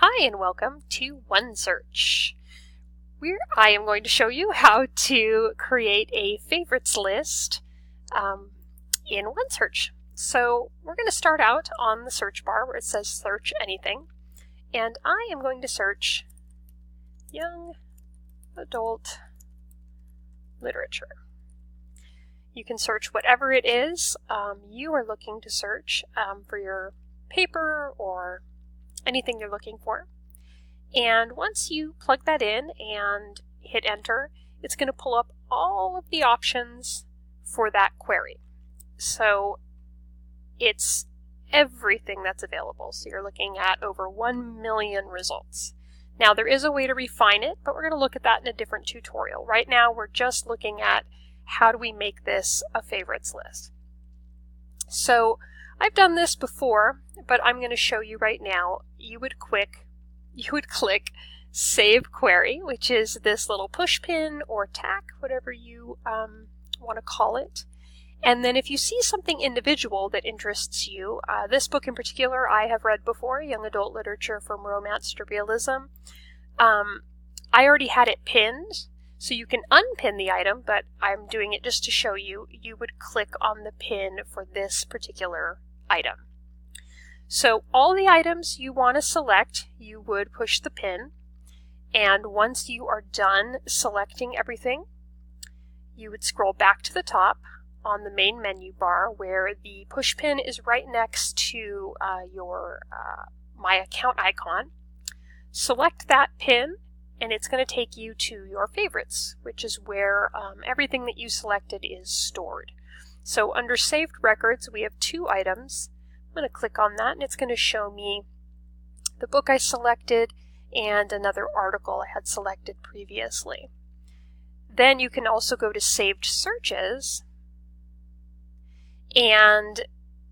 Hi and welcome to OneSearch, where I am going to show you how to create a favorites list in OneSearch. So we're going to start out on the search bar where it says search anything, and I am going to search young adult literature. You can search whatever it is you are looking to search for your paper or anything you're looking for. And once you plug that in and hit enter, it's going to pull up all of the options for that query. So it's everything that's available. So you're looking at over 1 million results. Now there is a way to refine it, but we're going to look at that in a different tutorial. Right now we're just looking at how do we make this a favorites list. So I've done this before, but I'm going to show you right now. You would click Save Query, which is this little push pin or tack, whatever you want to call it. And then if you see something individual that interests you, this book in particular I have read before, Young Adult Literature from Romance to Realism. I already had it pinned, so you can unpin the item, but I'm doing it just to show you. You would click on the pin for this particular item. So all the items you want to select, you would push the pin, and once you are done selecting everything, you would scroll back to the top on the main menu bar where the push pin is right next to your My Account icon. Select that pin, and it's going to take you to your favorites, which is where everything that you selected is stored. So under Saved Records, we have 2 items. I'm going to click on that, and it's going to show me the book I selected and another article I had selected previously. Then you can also go to Saved Searches, and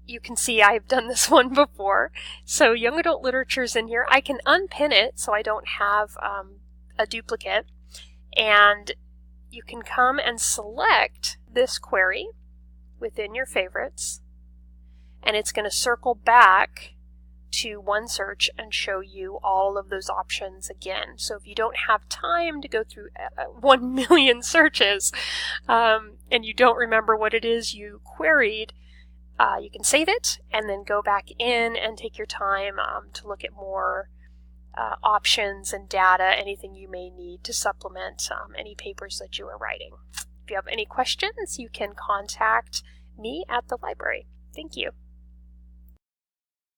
you can see I've done this one before. So Young Adult Literature is in here. I can unpin it so I don't have a duplicate, and you can come and select this query within your favorites, and it's going to circle back to OneSearch and show you all of those options again. So if you don't have time to go through 1 million searches and you don't remember what it is you queried, you can save it and then go back in and take your time to look at more options and data, anything you may need to supplement any papers that you are writing. If you have any questions, you can contact me at the library. Thank you.